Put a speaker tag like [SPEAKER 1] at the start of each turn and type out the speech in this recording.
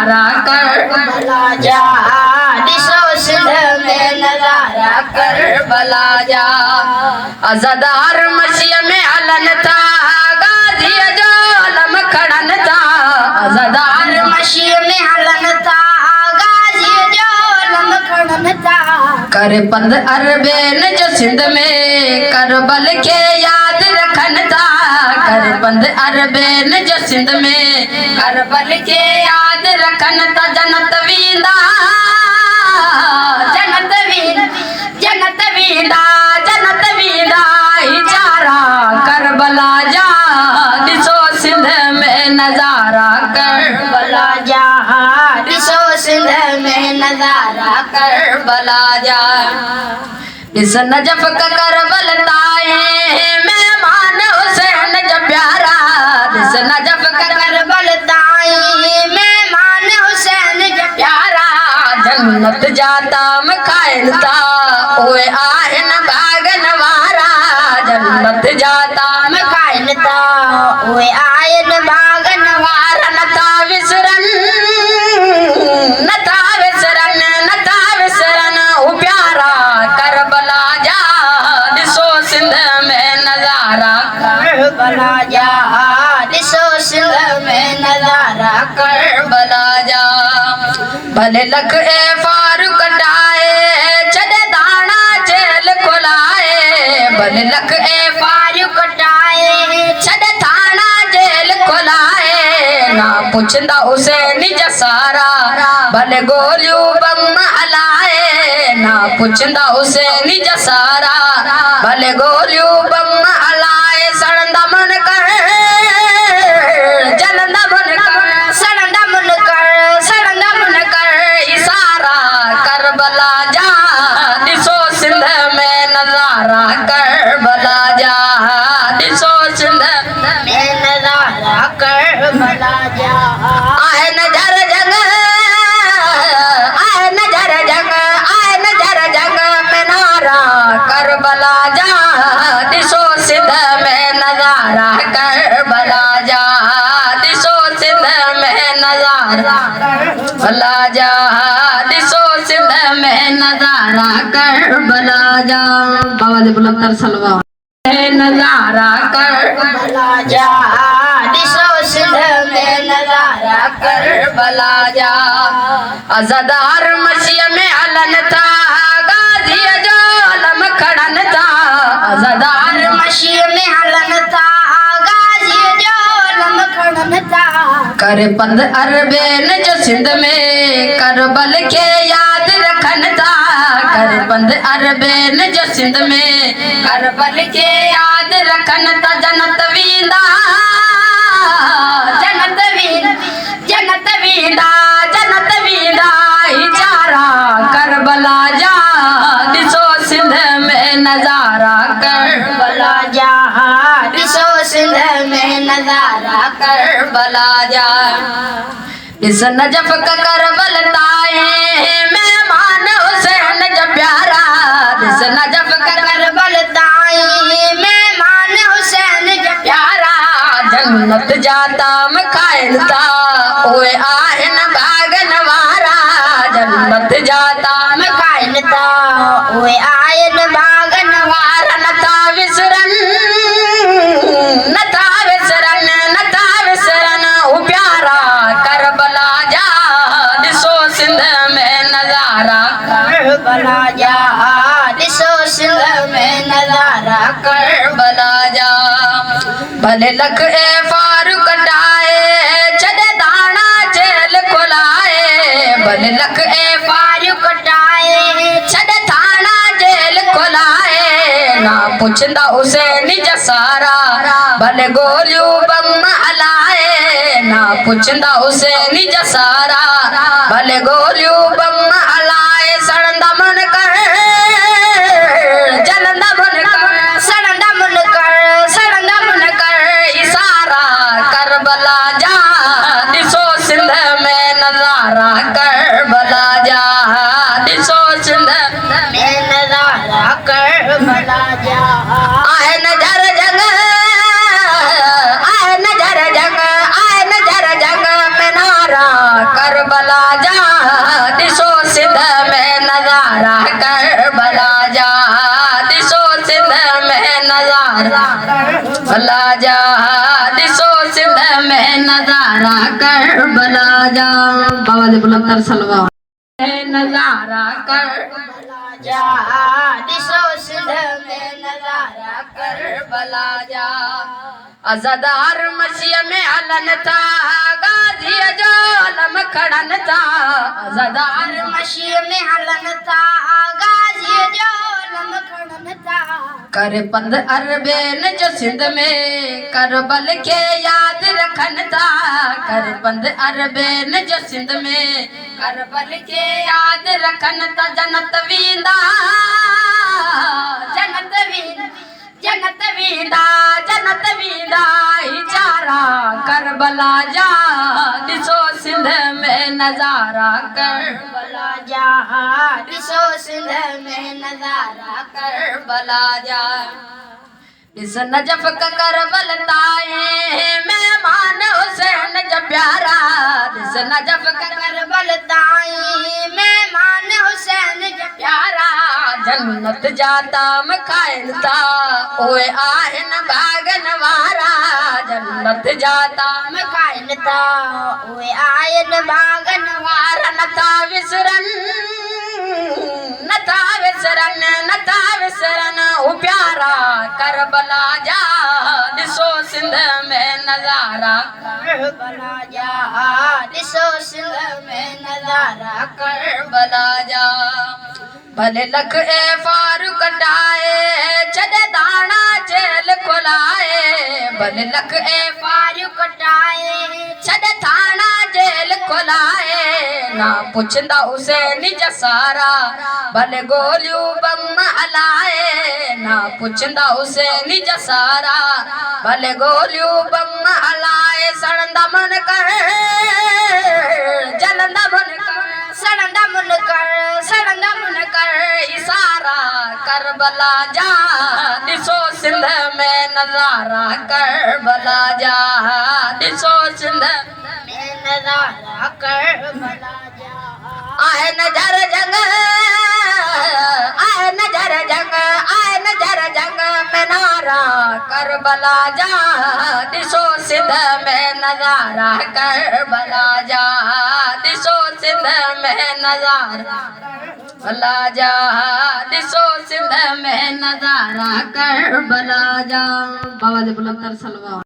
[SPEAKER 1] नजारा करबला जा, दिसो सिंध में नजारा करबला जा। अज़ादार मसीह में हलन था, गाजी जो अलम खड़न था। अज़ादार मसीह में हलन था, गाजी जो अलम खड़न था। करे पंद अरबेन जो सिंध में करबल के याद रखन था। करे पंद अरबेन जो सिंध में करबल के याद रखन था। जनत वींदा, जनत वींदा, जनत वींदा, जनत वींदा इचारा करबला जा, दिसो सिंध में नजारा करबला जा, दिसो सिंध में नजारा करबला जा। इस नजफ का करबल ताए मेहमान हुसैन जब प्यारा। इस नजफ का करबल ताए मेहमान हुसैन जब प्यारा। जन्नत जाता मखाइल था, ओए आहन भागन वारा। जन्नत जाता मखाइल था, ओए आयन भागन वारा। न था विसरन, न था विसरन, न था विसरन ओ प्यारा करबला जा, दिसो सिंध में नजारा करबला जा, दिसो सिंध में नजारा करबला जा। भले लख ए फारूक टाए, छड़े दाना जेल खुलाए। भले लख ए फारूक टाए, छड़े थाना जेल खुलाए। ना पुछंदा हुसैन जसारा, भले गोलियों बम हलाए। ना पुछंदा हुसैन जसारा, भले गोलियों बम हलाए। सड़ंदा मन कर, जलंदा मन कर, सड़ंदा मन कर, सड़ंदा मन कर इशारा करबला जा, दिसो सिंध में नजारा करबला जा, दिसो सिंध में नजारा करबला जा। आए नजर जंग, आए नजर जंग, आए नजर जंग में नारा करबला जा, दिसो सिंध में नजारा करबला जा, दिसो सिंध में नजारा करबला जा, दिसो सिंध में नजारा करबला जा। बाबा जी बुलंदर सलवा नजारा करबला जा, दिसो सिंध में नजारा करबला जा। अज़ादार मसीह में हलन था, गाजी जो अलम खड़न था। अज़ादार मसीह में हलन था, गाजी जो अलम खड़न था। करे पंद अरबेन जो सिंध में करबल के याद रखन था। करे पंद अरबेन जो सिंध में करबल के याद रखन था। जनत वींदा, जनत वींदा, जनत वींदा, जनत वींदा इचारा करबला जा, दिसो सिंध में नजारा करबला जा, दिसो सिंध में नजारा करबला जा। इस नजफ का करबल ताए मेहमान हुसैन जब प्यारा। इस नजफ का करबल ताए मेहमान हुसैन जब प्यारा। जन्नत जाता मखाइल था, ओए आहन भागन वारा। जन्नत जाता मखाइल था, ओए आयन भागन वारा। न था विसरन, न था विसरन, न था विसरन ओ प्यारा करबला जा, दिसो सिंध में नजारा करबला जा, दिसो सिंध में नजारा करबला जा। भले लख ए फारूक टाए, छड़े दाना जेल खुलाए। भले लख ए फारूक टाए, छड़े थाना जेल खुलाए। ना पुछंदा हुसैन जसारा, भले गोलियों बम हलाए। ना पुछंदा हुसैन जसारा, भले गोलियों बम हलाए। सड़ंदा मन कर, जलंदा मन कर, सड़ंदा मन कर, सड़ंदा मन कर इशारा करबला जा, दिसो सिंध में नजारा करबला जा, दिसो सिंध में नजारा करबला जा। आए नजर जंग, आए नजर जंग, आए नजर जंग में नारा कर करबला जा दिसो सिंध में नजारा करबला जा दिसो सिंध में नजारा करबला जा दिसो सिंध में नजारा करबला जा बाबा जी बुलंदर सलवा नजारा करबला जा दिसो सिंध में नजारा करबला जा अज़ादार मसीह में हलन था गाजी जो अलम खड़न था अज़ादार मसीह में हलन था गाजी जो अलम खड़न था कर पंद अरबेन जो सिंध में करबल के याद रखन था कर पंद अरबेन जो सिंध में करबल के याद रखन था जन्नत वींदा जन्नत वींदा जन्नत वींदा जन्नत वींदा इचारा करबला जा दिसो सिंध में नजारा करबला जा दिसो सिंध में नजारा करबला जा दिस नजफ का करबल ताए मेहमान हुसैन जब प्यारा दिस नजफ का करबल ताए मेहमान हुसैन जब प्यारा जन्नत जाता मखाइन था ओए आयन बागन वारा जन्नत जाता मखाइन था ओए आयन बागन वारा नथा विसरन नथा विसरन नथा विसरन ओ प्यारा करबला जा दिसो सिंध में नजारा करबला जा दिसो सिंध में नजारा करबला जा भले लख ए फारूक कटाए छड़े दाना जेल खुलाए भले लख ए फारूक कटाए छड़े थाना जेल खुलाए ना पुछंदा उसे निज सारा भले गोलियों बम हलाए ना पुछंदा उसे निज सारा भले गोलियों बम हलाए सड़ंदा मन कर जलंदा मन कर सड़ंदा मन कर सड़ंदा मन कर इशारा करबला जा दिसो सिंध में नजारा करबला जा दिसो सिंध में नजारा करबला जा आए नजर जंग आए नजर जंग आए नजर जंग में नारा करबला जा दिसो सिंध में नजारा करबला जा दिसो सिंध में नजारा करबला जा दिसो सिंध में नजारा करबला जा बाबा जी बुलंदर सलवा।